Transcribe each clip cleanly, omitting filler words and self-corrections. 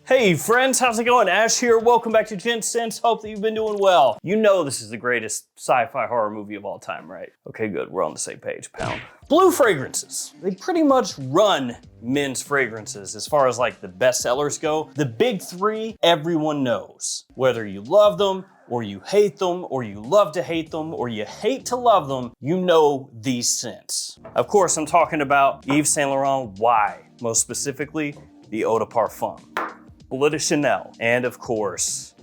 Hey friends, how's it going? Ash here. Welcome back to Gents. Hope that you've been doing well. You know this is the greatest sci-fi horror movie of all time, right? Okay, good. We're on the same page, pound. Blue fragrances. They pretty much run men's fragrances as far as like the best sellers go. The big three, everyone knows. Whether you love them, or you hate them, or you love to hate them, or you hate to love them, you know these scents. Of course, I'm talking about Yves Saint Laurent Y, most specifically, the Eau de Parfum. Bleu de Chanel, and of course,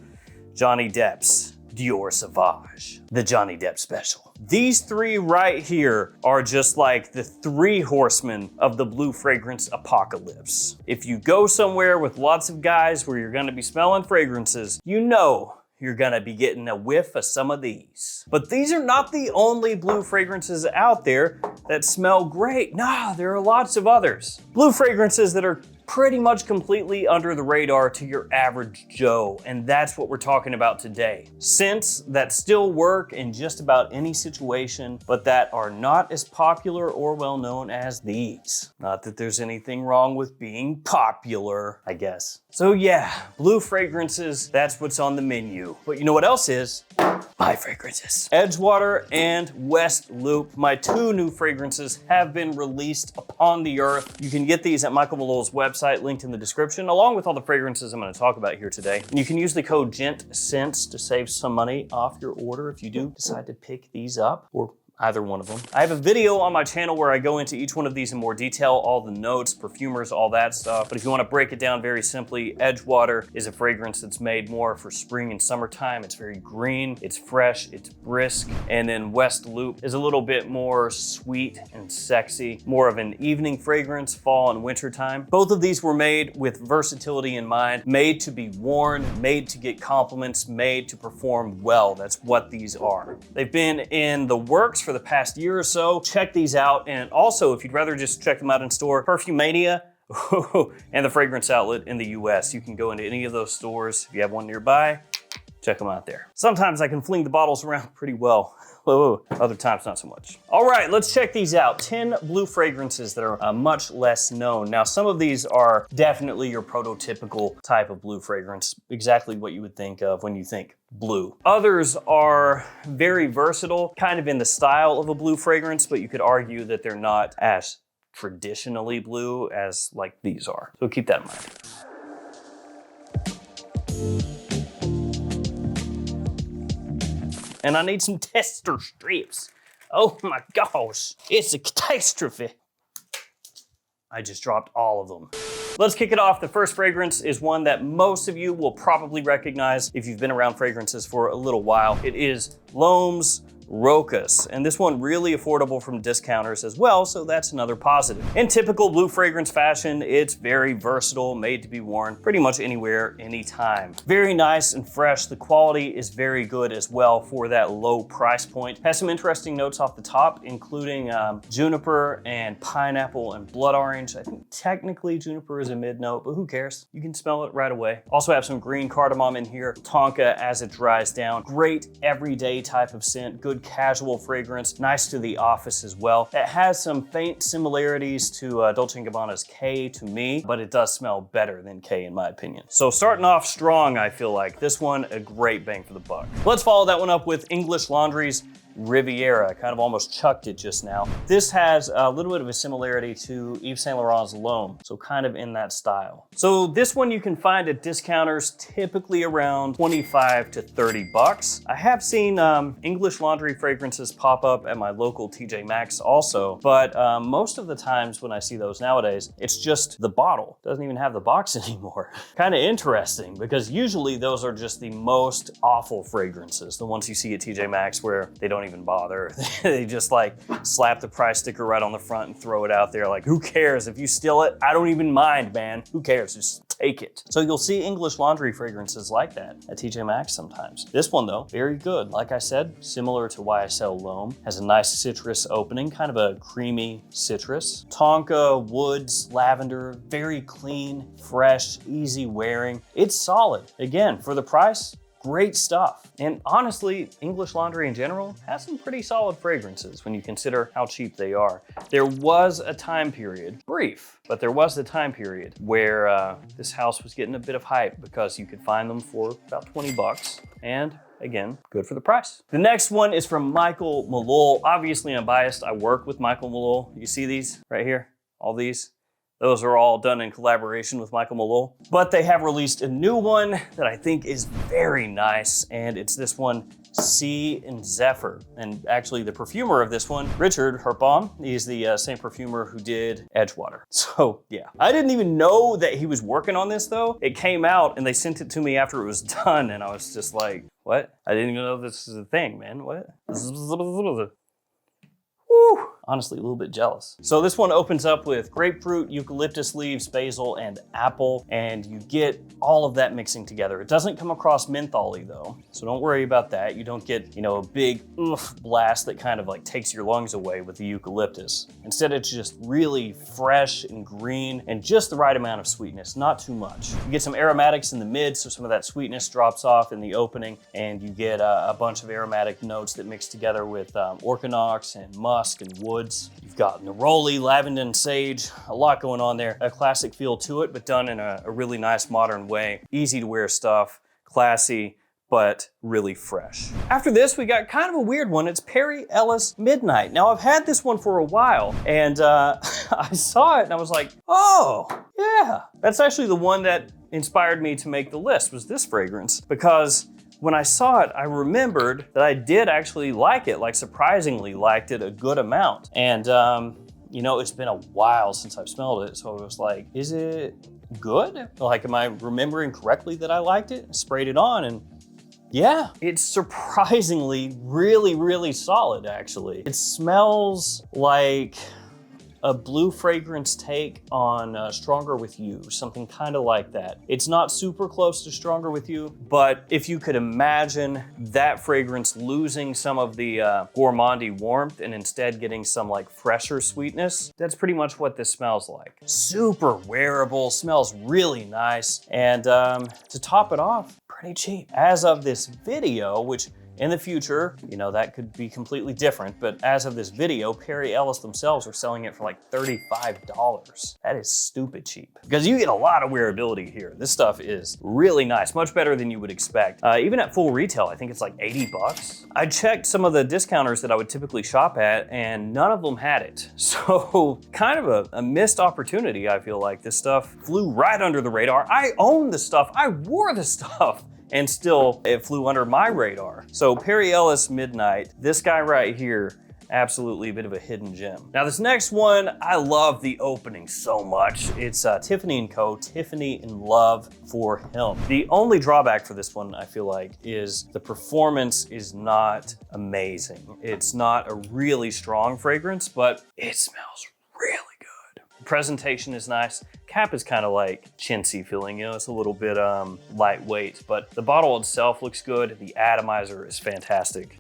Johnny Depp's Dior Sauvage, the Johnny Depp special. These three right here are just like the three horsemen of the blue fragrance apocalypse. If you go somewhere with lots of guys where you're gonna be smelling fragrances, you know you're gonna be getting a whiff of some of these. But these are not the only blue fragrances out there that smell great. Nah, there are lots of others. Blue fragrances that are pretty much completely under the radar to your average Joe, and that's what we're talking about today. Scents that still work in just about any situation, but that are not as popular or well known as these. Not that there's anything wrong with being popular, I guess. So yeah, blue fragrances, that's what's on the menu. But you know what else is? My fragrances. Edgewater and West Loop, my two new fragrances, have been released upon the earth. You can get these at Michael Malloy's website, linked in the description, along with all the fragrances I'm gonna talk about here today. And you can use the code GENTSCENTS to save some money off your order if you do decide to pick these up, or either one of them. I have a video on my channel where I go into each one of these in more detail, all the notes, perfumers, all that stuff. But if you want to break it down very simply, Edgewater is a fragrance that's made more for spring and summertime. It's very green, it's fresh, it's brisk. And then West Loop is a little bit more sweet and sexy, more of an evening fragrance, fall and winter time. Both of these were made with versatility in mind, made to be worn, made to get compliments, made to perform well. That's what these are. They've been in the works for the past year or so. Check these out. And also, if you'd rather just check them out in store, Perfumania and the Fragrance Outlet in the US. You can go into any of those stores. If you have one nearby, check them out there. Sometimes I can fling the bottles around pretty well. Other times, not so much. All right, let's check these out. 10 blue fragrances that are much less known. Now, some of these are definitely your prototypical type of blue fragrance, exactly what you would think of when you think blue. Others are very versatile, kind of in the style of a blue fragrance, but you could argue that they're not as traditionally blue as like these are. So keep that in mind. And I need some tester strips. Oh my gosh, it's a catastrophe. I just dropped all of them. Let's kick it off. The first fragrance is one that most of you will probably recognize if you've been around fragrances for a little while. It is LOMAS Rus, and this one really affordable from discounters as well, so that's another positive. In typical blue fragrance fashion, it's very versatile, made to be worn pretty much anywhere, anytime. Very nice and fresh. The quality is very good as well for that low price point. Has some interesting notes off the top, including juniper and pineapple and blood orange. I think technically juniper is a mid note, but who cares? You can smell it right away. Also have some green cardamom in here, tonka as it dries down. Great everyday type of scent, good casual fragrance, nice to the office as well. It has some faint similarities to Dolce & Gabbana's K to me, but it does smell better than K in my opinion. So starting off strong, I feel like. This one, a great bang for the buck. Let's follow that one up with English Laundry's Riviera. I kind of almost chucked it just now. This has a little bit of a similarity to Yves Saint Laurent's L'Homme, so kind of in that style. So this one you can find at discounters, typically around 25 to 30 bucks. I have seen English Laundry fragrances pop up at my local TJ Maxx also, but most of the times when I see those nowadays, it's just the bottle. Doesn't even have the box anymore. Kind of interesting, because usually those are just the most awful fragrances, the ones you see at TJ Maxx where they don't even bother. They just like slap the price sticker right on the front and throw it out there. Like, who cares if you steal it? I don't even mind, man. Who cares? Just take it. So you'll see English Laundry fragrances like that at TJ Maxx sometimes. This one though, very good. Like I said, similar to YSL L'Homme, has a nice citrus opening, kind of a creamy citrus. Tonka, woods, lavender, very clean, fresh, easy wearing. It's solid. Again, for the price, great stuff. And honestly, English laundry in general has some pretty solid fragrances when you consider how cheap they are. There was a time period, brief, but there was a time period where this house was getting a bit of hype because you could find them for about 20 bucks. And again, good for the price. The next one is from Michael Malul. Obviously, I'm biased. I work with Michael Malul. You see these right here? All these? Those are all done in collaboration with Michael Malul. But they have released a new one that I think is very nice, and it's this one, Sea and Zephyr. And actually the perfumer of this one, Richard Herbaum, he's the same perfumer who did Edgewater. So yeah, I didn't even know that he was working on this though. It came out and they sent it to me after it was done, and I was just like, what? I didn't even know this is a thing, man, what? Woo. Honestly, a little bit jealous. So this one opens up with grapefruit, eucalyptus leaves, basil, and apple, and you get all of that mixing together. It doesn't come across mentholy though, so don't worry about that. You don't get, a big oof blast that kind of like takes your lungs away with the eucalyptus. Instead, it's just really fresh and green and just the right amount of sweetness, not too much. You get some aromatics in the mid, so some of that sweetness drops off in the opening, and you get a bunch of aromatic notes that mix together with orchinox and musk and wood. You've got neroli, lavender, and sage, a lot going on there. A classic feel to it, but done in a really nice modern way. Easy to wear stuff, classy, but really fresh. After this, we got kind of a weird one. It's Perry Ellis Midnight. Now, I've had this one for a while, and I saw it and I was like, oh, yeah. That's actually the one that inspired me to make the list, was this fragrance, because when I saw it, I remembered that I did actually like it, like surprisingly liked it a good amount. And it's been a while since I've smelled it, so I was like, is it good? Like, am I remembering correctly that I liked it? I sprayed it on, and yeah, it's surprisingly really, really solid, actually. It smells like a blue fragrance take on Stronger With You, something kind of like that. It's not super close to Stronger With You, but if you could imagine that fragrance losing some of the gourmandy warmth and instead getting some like fresher sweetness, that's pretty much what this smells like. Super wearable, smells really nice, and to top it off, pretty cheap. As of this video, which in the future, that could be completely different, but as of this video, Perry Ellis themselves are selling it for like $35. That is stupid cheap, because you get a lot of wearability here. This stuff is really nice, much better than you would expect. Even at full retail, I think it's like 80 bucks. I checked some of the discounters that I would typically shop at, and none of them had it. So kind of a missed opportunity, I feel like. This stuff flew right under the radar. I own the stuff, I wore the stuff, and still it flew under my radar. So Perry Ellis Midnight, this guy right here, absolutely a bit of a hidden gem. Now this next one, I love the opening so much. It's Tiffany Co Tiffany in Love for Him. The only drawback for this one, I feel like, is the performance is not amazing. It's not a really strong fragrance, but it smells really good. Presentation is nice. Cap is kind of like chintzy feeling, it's a little bit lightweight, but the bottle itself looks good. The atomizer is fantastic.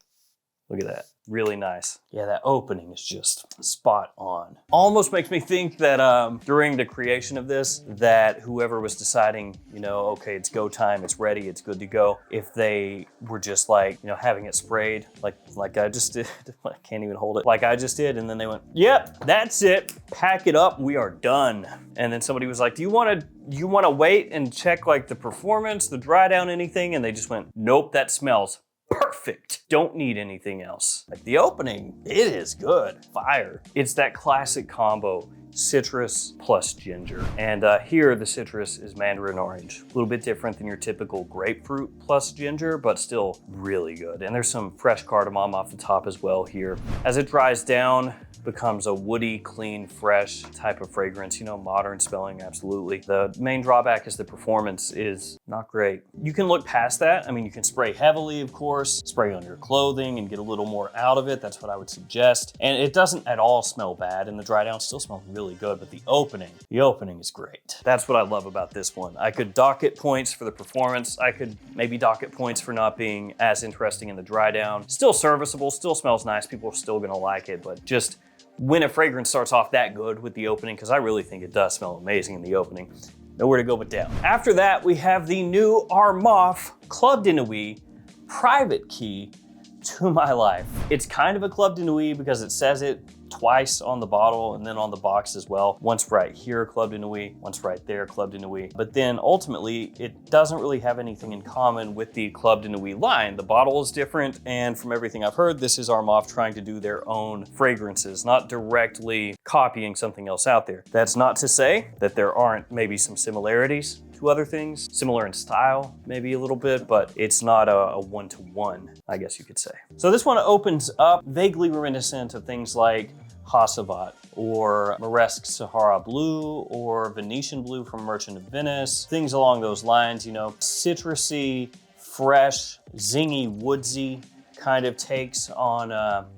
Look at that, really nice. Yeah, that opening is just spot on. Almost makes me think that during the creation of this, that whoever was deciding, okay, it's go time, it's ready, it's good to go, if they were just like, having it sprayed, like I just did, I can't even hold it, like I just did, and then they went, yep, that's it, pack it up, we are done. And then somebody was like, do you want to wait and check like the performance, the dry down, anything? And they just went, nope, that smells perfect. Don't need anything else. Like the opening, it is good. Fire. It's that classic combo, citrus plus ginger. And here the citrus is mandarin orange. A little bit different than your typical grapefruit plus ginger, but still really good. And there's some fresh cardamom off the top as well here. As it dries down, becomes a woody, clean, fresh type of fragrance, modern smelling, absolutely. The main drawback is the performance is not great. You can look past that. I mean, you can spray heavily, of course, spray on your clothing and get a little more out of it. That's what I would suggest. And it doesn't at all smell bad, and the dry down still smells really good, but the opening is great. That's what I love about this one. I could docket points for the performance. I could maybe docket points for not being as interesting in the dry down. Still serviceable, still smells nice. People are still gonna like it, but just when a fragrance starts off that good with the opening, because I really think it does smell amazing in the opening, nowhere to go but down. After that, we have the new Arof Club de Nuit private key to my life. It's kind of a Club de Nuit because it says it twice on the bottle and then on the box as well. Once right here, Club de Nuit, once right there, Club de Nuit. But then ultimately, it doesn't really have anything in common with the Club de Nuit line. The bottle is different, and from everything I've heard, this is Arof trying to do their own fragrances, not directly copying something else out there. That's not to say that there aren't maybe some similarities to other things, similar in style, maybe a little bit, but it's not a one-to-one, I guess you could say. So this one opens up vaguely reminiscent of things like Hassavat or Moresque Sahara Blue or Venetian Blue from Merchant of Venice, things along those lines, you know, citrusy, fresh, zingy, woodsy kind of takes on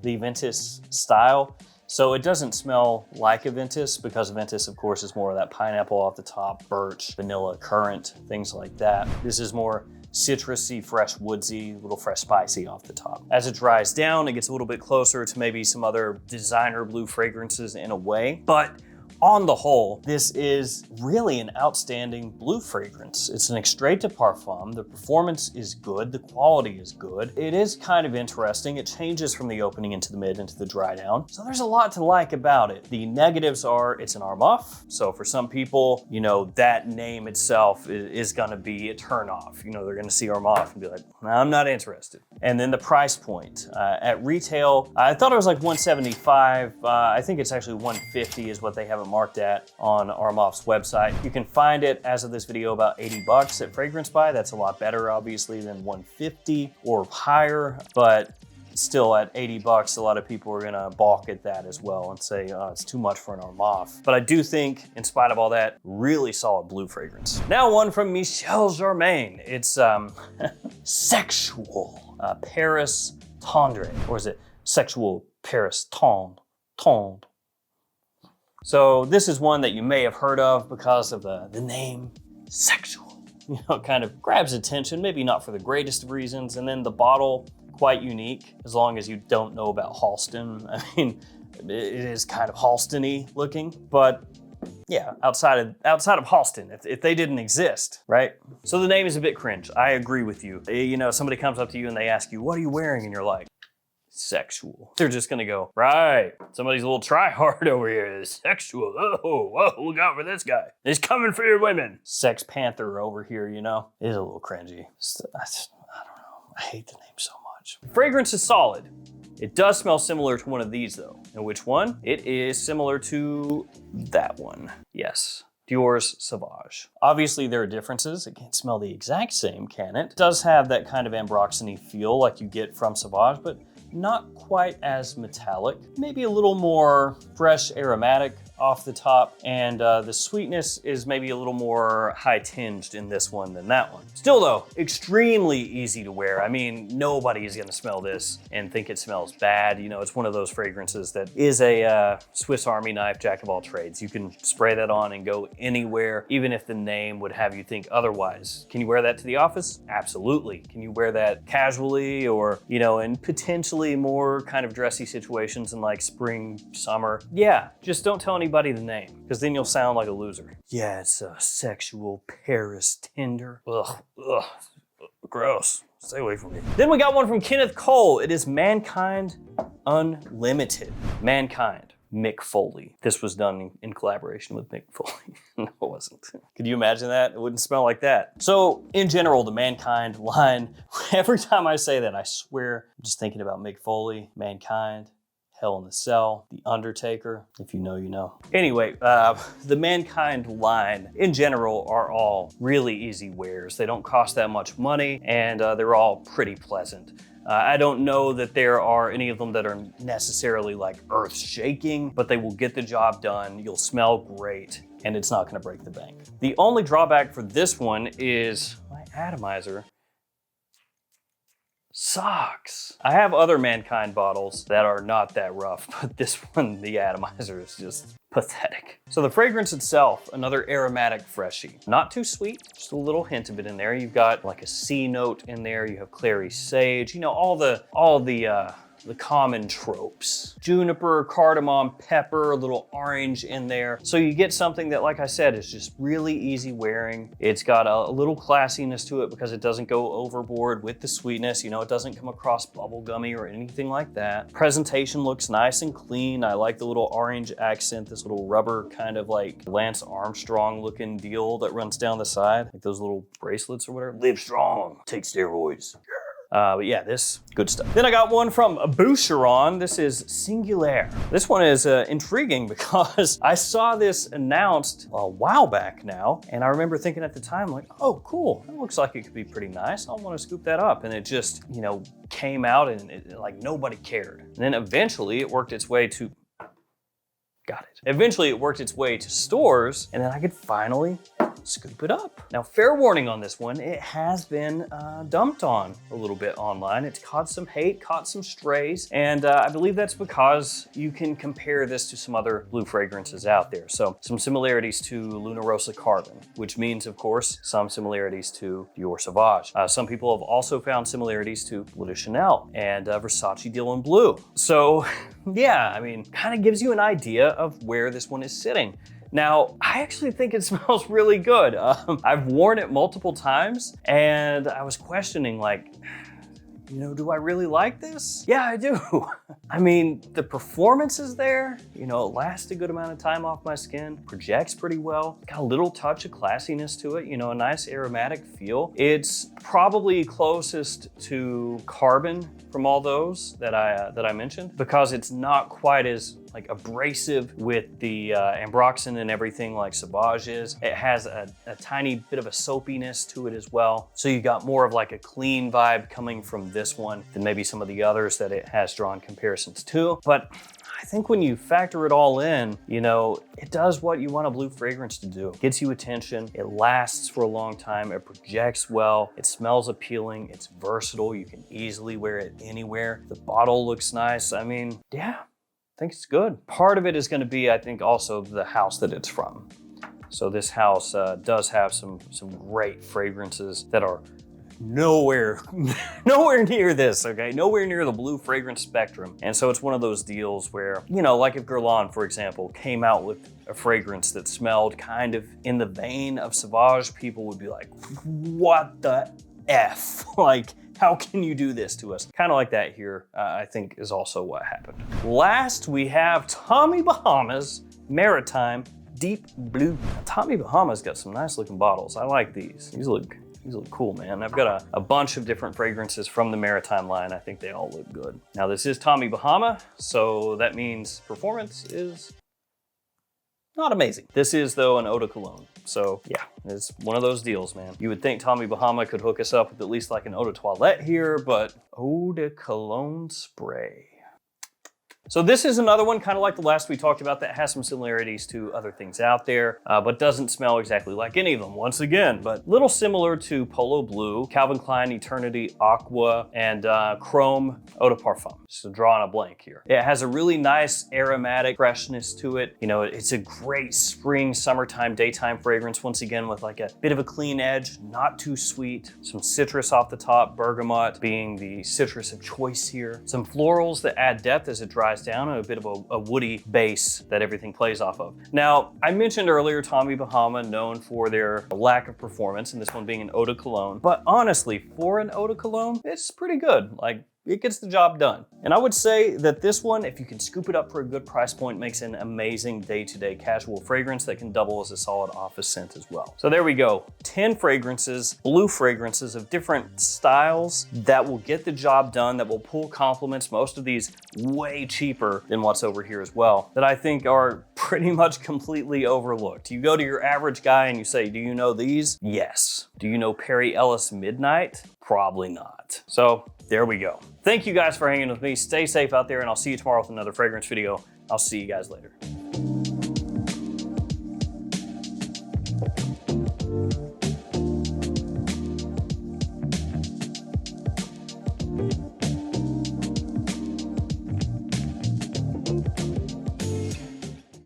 the Ventus style. So it doesn't smell like a Ventus because Ventus, of course, is more of that pineapple off the top, birch, vanilla, currant, things like that. This is more citrusy, fresh, woodsy, a little fresh spicy off the top. As it dries down, it gets a little bit closer to maybe some other designer blue fragrances in a way, but on the whole, this is really an outstanding blue fragrance. It's an extrait de parfum. The performance is good. The quality is good. It is kind of interesting. It changes from the opening into the mid into the dry down. So there's a lot to like about it. The negatives are it's an Arof. So for some people, you know, that name itself is gonna be a turn off. You know, they're gonna see Arof and be like, I'm not interested. And then the price point. At retail, I thought it was like $175. I think it's actually $150 is what they have it marked at on Aromof's website. You can find it as of this video about $80 at Fragrance Buy. That's a lot better obviously than $150 or higher, but still at $80, a lot of people are gonna balk at that as well and say, oh, it's too much for an Arof. But I do think, in spite of all that, really solid blue fragrance. Now one from Michel Jarmain. It's Sexual Paris Tendre, or is it Sexual Paris Tendre? So this is one that you may have heard of because of the name Sexual. You know, it kind of grabs attention, maybe not for the greatest of reasons. And then the bottle, quite unique, as long as you don't know about Halston. I mean, it is kind of Halston-y looking, but yeah, outside of Halston, if they didn't exist, right? So the name is a bit cringe. I agree with you. You know, somebody comes up to you and they ask you, what are you wearing? And you're like, Sexual. They're just gonna go, right, somebody's a little try hard over here. Sexual. Oh, whoa, look out for this guy. He's coming for your women. Sex Panther over here, you know? It is a little cringy. I don't know. I hate the name so much. The fragrance is solid. It does smell similar to one of these though. And which one? It is similar to that one. Yes. Dior's Sauvage. Obviously there are differences. It can't smell the exact same, can it? It does have that kind of ambroxany feel like you get from Sauvage, but not quite as metallic. Maybe a little more fresh aromatic off the top, and the sweetness is maybe a little more high tinged in this one than that one. Still though, extremely easy to wear. I mean, nobody is gonna smell this and think it smells bad. You know, it's one of those fragrances that is a Swiss Army knife, jack of all trades. You can spray that on and go anywhere, even if the name would have you think otherwise. Can you wear that to the office? Absolutely. Can you wear that casually or, you know, in potentially more kind of dressy situations in like spring, summer? Yeah, just don't tell anybody the name, because then you'll sound like a loser. Yeah, it's a Sexual Paris Tender. Ugh, gross. Stay away from me. Then we got one from Kenneth Cole. It is Mankind Unlimited. Mankind, Mick Foley. This was done in collaboration with Mick Foley. No, it wasn't. Could you imagine that? It wouldn't smell like that. So in general, the Mankind line, every time I say that, I swear I'm just thinking about Mick Foley, Mankind, Hell in the Cell, The Undertaker. If you know, you know. Anyway, the Mankind line in general are all really easy wears. They don't cost that much money and they're all pretty pleasant. I don't know that there are any of them that are necessarily like earth shaking, but they will get the job done. You'll smell great and it's not gonna break the bank. The only drawback for this one is my atomizer sucks. I have other Mankind bottles that are not that rough, but this one, the atomizer is just pathetic. So the fragrance itself, another aromatic freshie. Not too sweet, just a little hint of it in there. You've got like a C note in there. You have clary sage, you know, all the the common tropes. Juniper, cardamom, pepper, a little orange in there. So you get something that, like I said, is just really easy wearing. It's got a little classiness to it because it doesn't go overboard with the sweetness. You know, it doesn't come across bubblegummy or anything like that. Presentation looks nice and clean. I like the little orange accent, this little rubber kind of like Lance Armstrong looking deal that runs down the side, like those little bracelets or whatever. Live strong, take steroids. But yeah, this good stuff. Then I got one from Boucheron. This is Singular. This one is intriguing because I saw this announced a while back now, and I remember thinking at the time like, oh cool, that looks like it could be pretty nice. I want to scoop that up, and it just, you know, came out and like nobody cared. And then eventually it worked its way to Eventually it worked its way to stores, and then I could finally scoop it up. Now, fair warning on this one, it has been dumped on a little bit online. It's caught some hate, caught some strays, and I believe that's because you can compare this to some other blue fragrances out there. So some similarities to Luna Rosa Carbon, which means, of course, some similarities to Dior Sauvage. Some people have also found similarities to Bleu de Chanel and Versace Dylan Blue. So yeah, I mean, kind of gives you an idea of where this one is sitting. Now, I actually think it smells really good. I've worn it multiple times, and I was questioning, like, you know, do I really like this? Yeah, I do. I mean, the performance is there. You know, it lasts a good amount of time off my skin, projects pretty well, got a little touch of classiness to it, you know, a nice aromatic feel. It's probably closest to Carbon from all those that I mentioned, because it's not quite as like abrasive with the ambroxan and everything like Sauvage is. It has a tiny bit of a soapiness to it as well. So you got more of like a clean vibe coming from this one than maybe some of the others that it has drawn comparisons to. But I think when you factor it all in, you know, it does what you want a blue fragrance to do. It gets you attention, it lasts for a long time, it projects well, it smells appealing, it's versatile, you can easily wear it anywhere. The bottle looks nice. I mean, yeah, I think it's good. Part of it is gonna be, I think, also the house that it's from. So this house does have some great fragrances that are nowhere near this, okay? Nowhere near the blue fragrance spectrum. And so it's one of those deals where, you know, like if Guerlain, for example, came out with a fragrance that smelled kind of in the vein of Sauvage, people would be like, what the F? Like, how can you do this to us? Kind of like that here, I think is also what happened. Last, we have Tommy Bahama's Maritime Deep Blue. Now, Tommy Bahama's got some nice looking bottles. I like these. These look cool, man. I've got a bunch of different fragrances from the Maritime line. I think they all look good. Now, this is Tommy Bahama, so that means performance is not amazing. This is, though, an eau de cologne. So yeah, it's one of those deals, man. You would think Tommy Bahama could hook us up with at least like an eau de toilette here, but eau de cologne spray. So this is another one, kind of like the last we talked about, that has some similarities to other things out there, but doesn't smell exactly like any of them, once again, but little similar to Polo Blue, Calvin Klein Eternity Aqua, and Chrome Eau de Parfum. So drawing a blank here. It has a really nice aromatic freshness to it. You know, it's a great spring, summertime, daytime fragrance, once again, with like a bit of a clean edge, not too sweet, some citrus off the top, bergamot being the citrus of choice here. Some florals that add depth as it dries down, and a bit of a woody base that everything plays off of. Now, I mentioned earlier Tommy Bahama known for their lack of performance, and this one being an eau de cologne, but honestly, for an eau de cologne, it's pretty good. Like, it gets the job done. And I would say that this one, if you can scoop it up for a good price point, makes an amazing day-to-day casual fragrance that can double as a solid office scent as well. So there we go, 10 fragrances, blue fragrances of different styles that will get the job done, that will pull compliments, most of these way cheaper than what's over here as well, that I think are pretty much completely overlooked. You go to your average guy and you say, do you know these? Yes. Do you know Perry Ellis Midnight? Probably not. So there we go. Thank you guys for hanging with me. Stay safe out there, and I'll see you tomorrow with another fragrance video. I'll see you guys later.